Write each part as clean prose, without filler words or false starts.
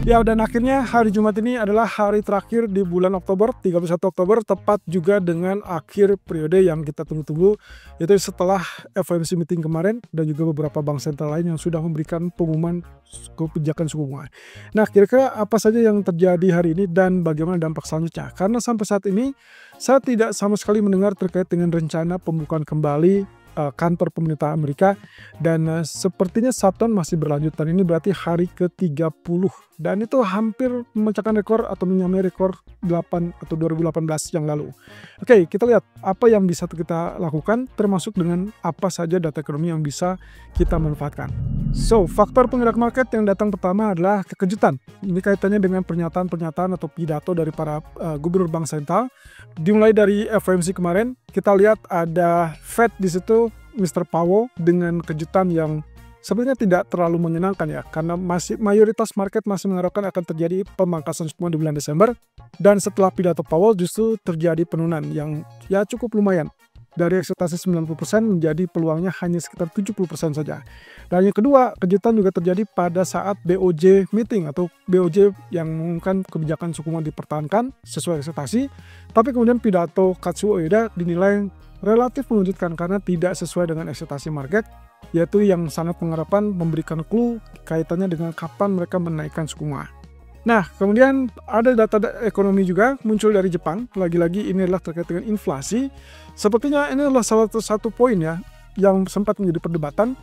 Ya, dan akhirnya hari Jumat ini adalah hari terakhir di bulan Oktober, 31 Oktober, tepat juga dengan akhir periode yang kita tunggu-tunggu, yaitu setelah FOMC meeting kemarin dan juga beberapa bank sentral lain yang sudah memberikan pengumuman kebijakan suku bunga. Nah, kira-kira apa saja yang terjadi hari ini dan bagaimana dampak selanjutnya? Karena sampai saat ini saya tidak sama sekali mendengar terkait dengan rencana pembukaan kembali kantor pemerintah Amerika, dan sepertinya shutdown masih berlanjut, dan ini berarti hari ke-30, dan itu hampir memecahkan rekor atau menyamai rekor 8 atau 2018 yang lalu. Oke, kita lihat apa yang bisa kita lakukan, termasuk dengan apa saja data ekonomi yang bisa kita manfaatkan. So, faktor penggerak market yang datang pertama adalah kekejutan. Ini kaitannya dengan pernyataan-pernyataan atau pidato dari para gubernur bank sentral. Dimulai dari FOMC kemarin, kita lihat ada Fed di situ, Mr. Powell, dengan kejutan yang sebenarnya tidak terlalu menyenangkan ya, karena mayoritas market masih mengharapkan akan terjadi pemangkasan suku bunga di bulan Desember, dan setelah pidato Powell justru terjadi penurunan yang ya cukup lumayan. Dari ekspektasi 90% menjadi peluangnya hanya sekitar 70% saja. Dan yang kedua, kejutan juga terjadi pada saat BOJ meeting atau BOJ yang mengumumkan kebijakan suku bunga dipertahankan sesuai ekspektasi, tapi kemudian pidato Kazuo Ueda dinilai relatif mengejutkan karena tidak sesuai dengan ekspektasi market, yaitu yang sangat mengharapkan memberikan clue kaitannya dengan kapan mereka menaikkan suku bunga. Nah, kemudian ada data ekonomi juga muncul dari Jepang. Lagi-lagi ini adalah terkait dengan inflasi. Sepertinya ini adalah salah satu poin ya yang sempat menjadi perdebatan,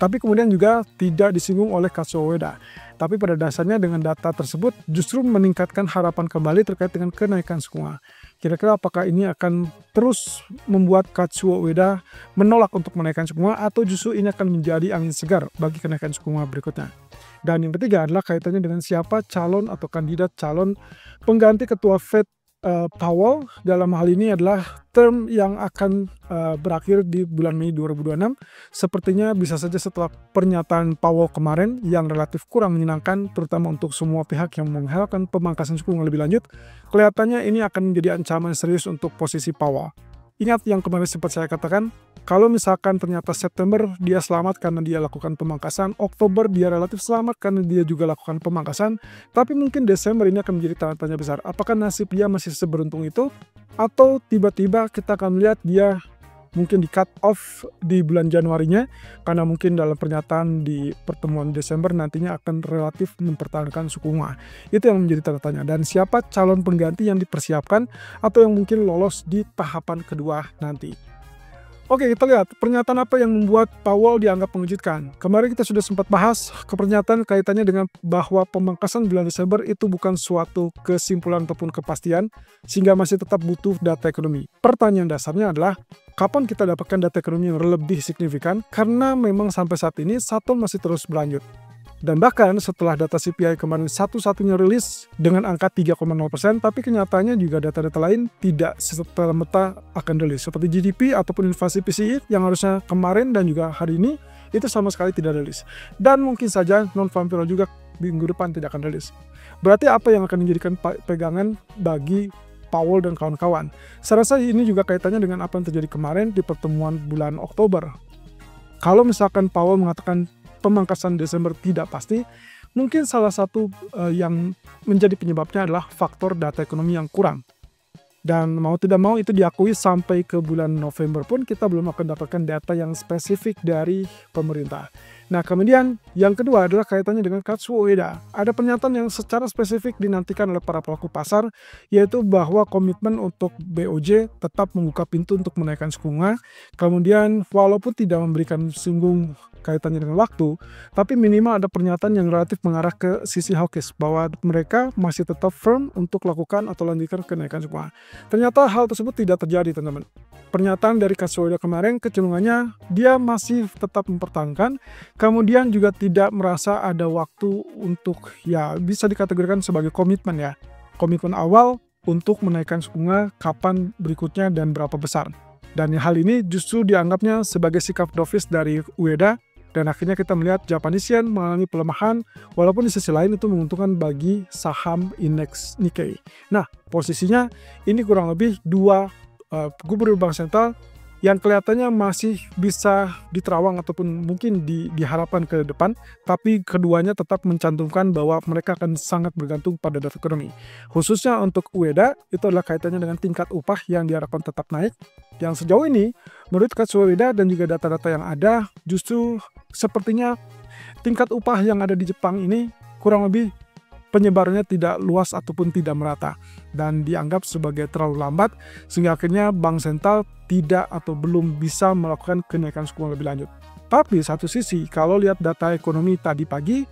tapi kemudian juga tidak disinggung oleh Kazuo Ueda. Tapi pada dasarnya dengan data tersebut justru meningkatkan harapan kembali terkait dengan kenaikan suku bunga. Kira-kira apakah ini akan terus membuat Kazuo Ueda menolak untuk menaikkan suku bunga, atau justru ini akan menjadi angin segar bagi kenaikan suku bunga berikutnya. Dan yang ketiga adalah kaitannya dengan siapa calon atau kandidat calon pengganti ketua Fed Powell. Dalam hal ini adalah term yang akan berakhir di bulan Mei 2026. Sepertinya bisa saja setelah pernyataan Powell kemarin yang relatif kurang menyenangkan, terutama untuk semua pihak yang mengharapkan pemangkasan suku bunga lebih lanjut, kelihatannya ini akan menjadi ancaman serius untuk posisi Powell. Ingat yang kemarin sempat saya katakan, kalau misalkan ternyata September dia selamat karena dia lakukan pemangkasan, Oktober dia relatif selamat karena dia juga lakukan pemangkasan, tapi mungkin Desember ini akan menjadi tanda tanya besar. Apakah nasib dia masih seberuntung itu? Atau tiba-tiba kita akan melihat dia mungkin di cut off di bulan Januarinya, karena mungkin dalam pernyataan di pertemuan Desember nantinya akan relatif mempertahankan suku bunga. Itu yang menjadi tanda tanya. Dan siapa calon pengganti yang dipersiapkan atau yang mungkin lolos di tahapan kedua nanti. Oke, kita lihat pernyataan apa yang membuat Powell dianggap mengejutkan. Kemarin kita sudah sempat bahas pernyataan kaitannya dengan bahwa pemangkasan bulan Desember itu bukan suatu kesimpulan ataupun kepastian, sehingga masih tetap butuh data ekonomi. Pertanyaan dasarnya adalah, kapan kita dapatkan data ekonomi yang lebih signifikan? Karena memang sampai saat ini shutdown masih terus berlanjut. Dan bahkan setelah data CPI kemarin satu-satunya rilis dengan angka 3,0%, tapi kenyataannya juga data-data lain tidak serta-merta akan rilis. Seperti GDP ataupun inflasi PCE yang harusnya kemarin dan juga hari ini, itu sama sekali tidak rilis. Dan mungkin saja non-farm payroll juga minggu depan tidak akan rilis. Berarti apa yang akan menjadikan pegangan bagi Powell dan kawan-kawan? Saya rasa ini juga kaitannya dengan apa yang terjadi kemarin di pertemuan bulan Oktober. Kalau misalkan Powell mengatakan pemangkasan Desember tidak pasti, mungkin salah satu yang menjadi penyebabnya adalah faktor data ekonomi yang kurang. Dan mau tidak mau itu diakui sampai ke bulan November pun kita belum akan dapatkan data yang spesifik dari pemerintah. Nah, kemudian yang kedua adalah kaitannya dengan Kazuo Ueda. Ada pernyataan yang secara spesifik dinantikan oleh para pelaku pasar, yaitu bahwa komitmen untuk BOJ tetap membuka pintu untuk menaikkan suku bunga. Kemudian walaupun tidak memberikan singgung kaitannya dengan waktu, tapi minimal ada pernyataan yang relatif mengarah ke sisi hawkish, bahwa mereka masih tetap firm untuk lakukan atau lanjutkan kenaikan suku bunga. Ternyata hal tersebut tidak terjadi, teman-teman. Pernyataan dari Kazuo Ueda kemarin kecenderungannya dia masih tetap mempertahankan, kemudian juga tidak merasa ada waktu untuk, ya bisa dikategorikan sebagai komitmen ya. Komitmen awal untuk menaikkan suku bunga kapan berikutnya dan berapa besar. Dan hal ini justru dianggapnya sebagai sikap dovish dari Ueda, dan akhirnya kita melihat Japanese yen mengalami pelemahan, walaupun di sisi lain itu menguntungkan bagi saham indeks Nikkei. Nah, posisinya ini kurang lebih dua gubernur bank sentral yang kelihatannya masih bisa diterawang ataupun mungkin diharapkan ke depan, tapi keduanya tetap mencantumkan bahwa mereka akan sangat bergantung pada data ekonomi. Khususnya untuk UEDA, itu adalah kaitannya dengan tingkat upah yang diharapkan tetap naik, yang sejauh ini menurut Katsua UEDA dan juga data-data yang ada, justru sepertinya tingkat upah yang ada di Jepang ini kurang lebih penyebarannya tidak luas ataupun tidak merata dan dianggap sebagai terlalu lambat, sehingga akhirnya bank sentral tidak atau belum bisa melakukan kenaikan suku bunga lebih lanjut. Tapi satu sisi, kalau lihat data ekonomi tadi pagi,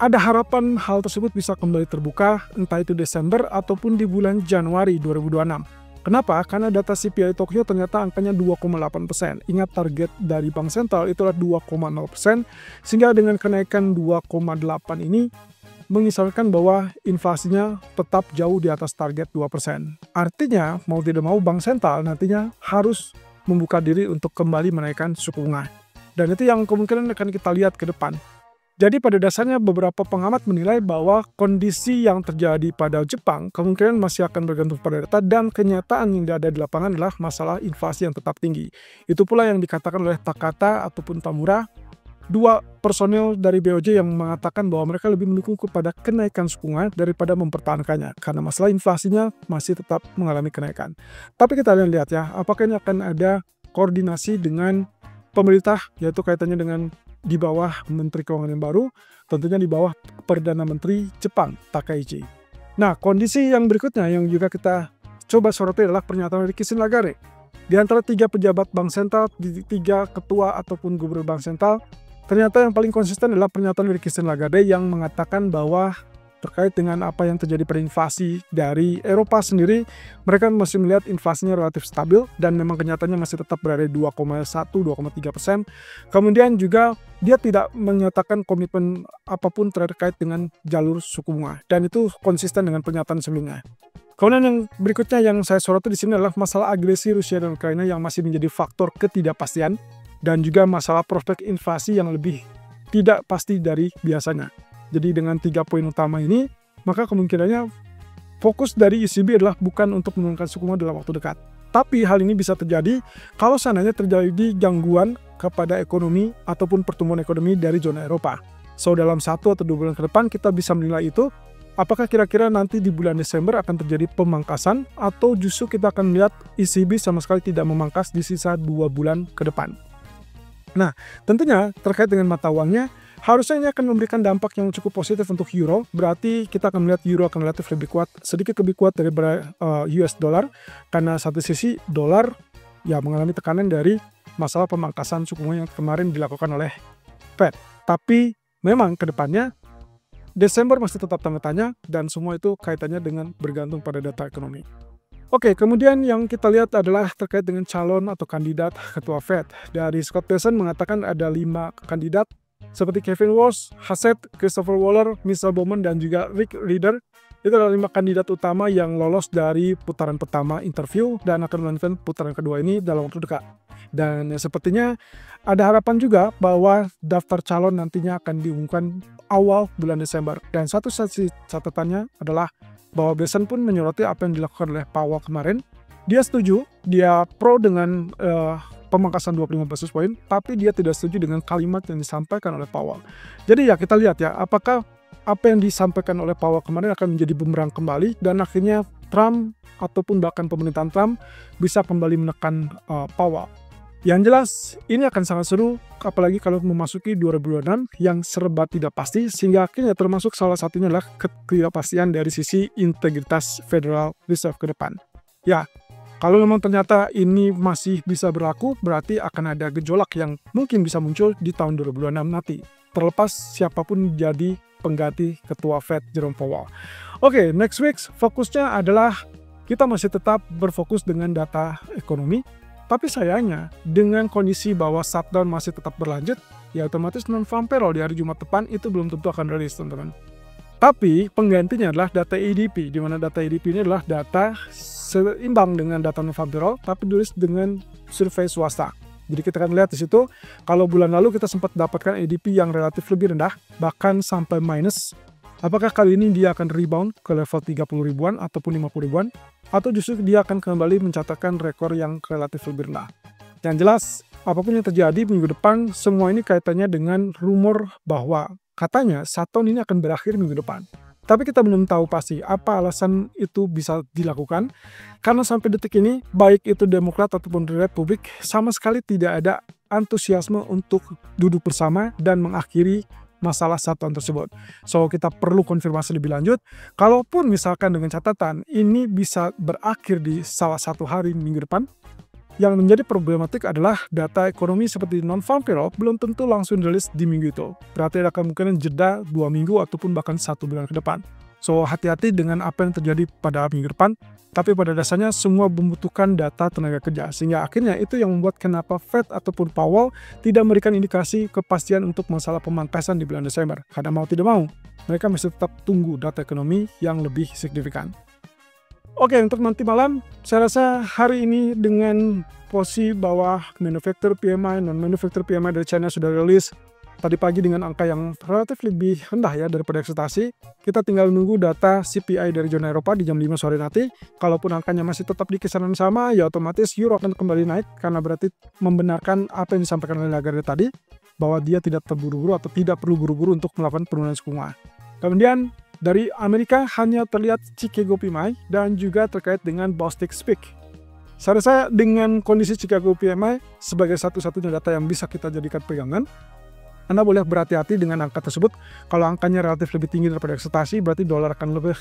ada harapan hal tersebut bisa kembali terbuka entah itu Desember ataupun di bulan Januari 2026. Kenapa? Karena data CPI Tokyo ternyata angkanya 2,8%. Ingat target dari bank sentral itu adalah 2,0%, sehingga dengan kenaikan 2,8 ini mengisyaratkan bahwa inflasinya tetap jauh di atas target 2%. Artinya, mau tidak mau bank sentral nantinya harus membuka diri untuk kembali menaikkan suku bunga. Dan itu yang kemungkinan akan kita lihat ke depan. Jadi pada dasarnya beberapa pengamat menilai bahwa kondisi yang terjadi pada Jepang kemungkinan masih akan bergantung pada data, dan kenyataan yang ada di lapangan adalah masalah inflasi yang tetap tinggi. Itu pula yang dikatakan oleh Takata ataupun Tamura, dua personil dari BOJ yang mengatakan bahwa mereka lebih mendukung kepada kenaikan suku bunga daripada mempertahankannya karena masalah inflasinya masih tetap mengalami kenaikan. Tapi kita lihat ya, apakah ini akan ada koordinasi dengan pemerintah, yaitu kaitannya dengan di bawah Menteri Keuangan yang baru, tentunya di bawah Perdana Menteri Jepang, Takaichi. Nah, kondisi yang berikutnya yang juga kita coba soroti adalah pernyataan dari Christine Lagarde. Di antara 3 pejabat bank sentral, 3 ketua ataupun gubernur bank sentral, ternyata yang paling konsisten adalah pernyataan dari Christine Lagarde yang mengatakan bahwa terkait dengan apa yang terjadi pada inflasi dari Eropa sendiri, mereka masih melihat inflasinya relatif stabil dan memang kenyataannya masih tetap berada di 2,1-2,3%. Kemudian juga dia tidak menyatakan komitmen apapun terkait dengan jalur suku bunga, dan itu konsisten dengan pernyataan sebelumnya. Kemudian yang berikutnya yang saya soroti di sini adalah masalah agresi Rusia dan Ukraina yang masih menjadi faktor ketidakpastian, dan juga masalah prospek inflasi yang lebih tidak pasti dari biasanya. Jadi dengan 3 poin utama ini, maka kemungkinannya fokus dari ECB adalah bukan untuk menurunkan suku bunga dalam waktu dekat. Tapi hal ini bisa terjadi kalau seandainya terjadi gangguan kepada ekonomi ataupun pertumbuhan ekonomi dari zona Eropa. So dalam 1 atau 2 bulan ke depan kita bisa menilai itu, apakah kira-kira nanti di bulan Desember akan terjadi pemangkasan atau justru kita akan melihat ECB sama sekali tidak memangkas di sisa 2 bulan ke depan. Nah, tentunya terkait dengan mata uangnya, harusnya ini akan memberikan dampak yang cukup positif untuk euro. Berarti kita akan melihat euro akan relatif lebih kuat, sedikit lebih kuat daripada US dollar, karena satu sisi dolar ya mengalami tekanan dari masalah pemangkasan suku bunga yang kemarin dilakukan oleh Fed. Tapi memang ke depannya Desember masih tetap tanda tanya, dan semua itu kaitannya dengan bergantung pada data ekonomi. Oke, kemudian yang kita lihat adalah terkait dengan calon atau kandidat ketua Fed. Dari Scott Bessent mengatakan ada 5 kandidat seperti Kevin Walsh, Hassett, Christopher Waller, Michelle Bowman, dan juga Rick Rieder. Itu adalah 5 kandidat utama yang lolos dari putaran pertama interview dan akan melanjutkan putaran kedua ini dalam waktu dekat. Dan sepertinya ada harapan juga bahwa daftar calon nantinya akan diumumkan awal bulan Desember. Dan satu catatannya adalah bahwa Bessent pun menyoroti apa yang dilakukan oleh Powell kemarin. Dia setuju, dia pro dengan pemangkasan 25 basis point, tapi dia tidak setuju dengan kalimat yang disampaikan oleh Powell. Jadi ya kita lihat ya, apakah apa yang disampaikan oleh Powell kemarin akan menjadi bumerang kembali, dan akhirnya Trump ataupun bahkan pemerintahan Trump bisa kembali menekan Powell. Yang jelas, ini akan sangat seru, apalagi kalau memasuki 2026 yang serba tidak pasti, sehingga akhirnya termasuk salah satunya adalah ketidakpastian dari sisi integritas Federal Reserve ke depan. Ya, kalau memang ternyata ini masih bisa berlaku, berarti akan ada gejolak yang mungkin bisa muncul di tahun 2026 nanti, terlepas siapapun jadi pengganti ketua Fed Jerome Powell. Oke, next week fokusnya adalah kita masih tetap berfokus dengan data ekonomi. Tapi sayangnya, dengan kondisi bahwa shutdown masih tetap berlanjut, ya otomatis non-farm payroll di hari Jumat depan itu belum tentu akan rilis, teman-teman. Tapi penggantinya adalah data ADP, di mana data ADP ini adalah data seimbang dengan data non-farm payroll, tapi dirilis dengan survei swasta. Jadi kita akan lihat di situ, kalau bulan lalu kita sempat dapatkan ADP yang relatif lebih rendah, bahkan sampai minus. Apakah kali ini dia akan rebound ke level 30 ribuan ataupun 50 ribuan? Atau justru dia akan kembali mencatatkan rekor yang relatif lebih rendah? Yang jelas, apapun yang terjadi minggu depan, semua ini kaitannya dengan rumor bahwa katanya shutdown ini akan berakhir minggu depan. Tapi kita belum tahu pasti apa alasan itu bisa dilakukan, karena sampai detik ini, baik itu Demokrat ataupun Republik, sama sekali tidak ada antusiasme untuk duduk bersama dan mengakhiri masalah shutdown tersebut. So, kita perlu konfirmasi lebih lanjut. Kalaupun misalkan dengan catatan ini bisa berakhir di salah satu hari minggu depan, yang menjadi problematik adalah data ekonomi seperti non-farm payroll belum tentu langsung dirilis di minggu itu. Berarti ada kemungkinan jeda 2 minggu ataupun bahkan 1 bulan ke depan. So, hati-hati dengan apa yang terjadi pada minggu depan. Tapi pada dasarnya semua membutuhkan data tenaga kerja. Sehingga akhirnya itu yang membuat kenapa Fed ataupun Powell tidak memberikan indikasi kepastian untuk masalah pemangkasan di bulan Desember. Karena mau tidak mau, mereka masih tetap tunggu data ekonomi yang lebih signifikan. Oke, untuk nanti malam, saya rasa hari ini dengan posisi bahwa manufacturer PMI, non-manufacturer PMI dari China sudah rilis tadi pagi dengan angka yang relatif lebih rendah ya daripada ekspektasi. Kita tinggal menunggu data CPI dari zona Eropa di jam 5 sore nanti. Kalaupun angkanya masih tetap di kisaran sama, ya otomatis euro akan kembali naik karena berarti membenarkan apa yang disampaikan oleh Lagarde tadi, bahwa dia tidak terburu-buru atau tidak perlu buru-buru untuk melakukan penurunan suku bunga. Kemudian, dari Amerika hanya terlihat Chicago PMI dan juga terkait dengan Bostic Speak. Saya rasa dengan kondisi Chicago PMI sebagai satu-satunya data yang bisa kita jadikan pegangan, Anda boleh berhati-hati dengan angka tersebut. Kalau angkanya relatif lebih tinggi daripada ekspektasi, berarti dolar akan lebih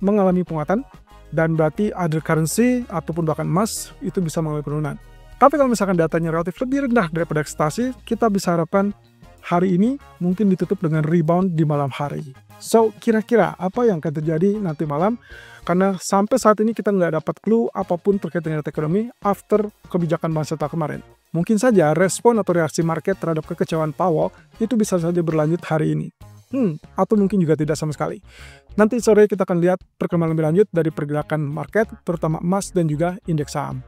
mengalami penguatan, dan berarti other currency ataupun bahkan emas itu bisa mengalami penurunan. Tapi kalau misalkan datanya relatif lebih rendah daripada ekspektasi, kita bisa harapkan hari ini mungkin ditutup dengan rebound di malam hari. So, kira-kira apa yang akan terjadi nanti malam? Karena sampai saat ini kita nggak dapat clue apapun terkait dengan data ekonomi after kebijakan Bank Sentral kemarin. Mungkin saja respon atau reaksi market terhadap kekecewaan Powell itu bisa saja berlanjut hari ini. Atau mungkin juga tidak sama sekali. Nanti sore kita akan lihat perkembangan lebih lanjut dari pergerakan market, terutama emas dan juga indeks saham.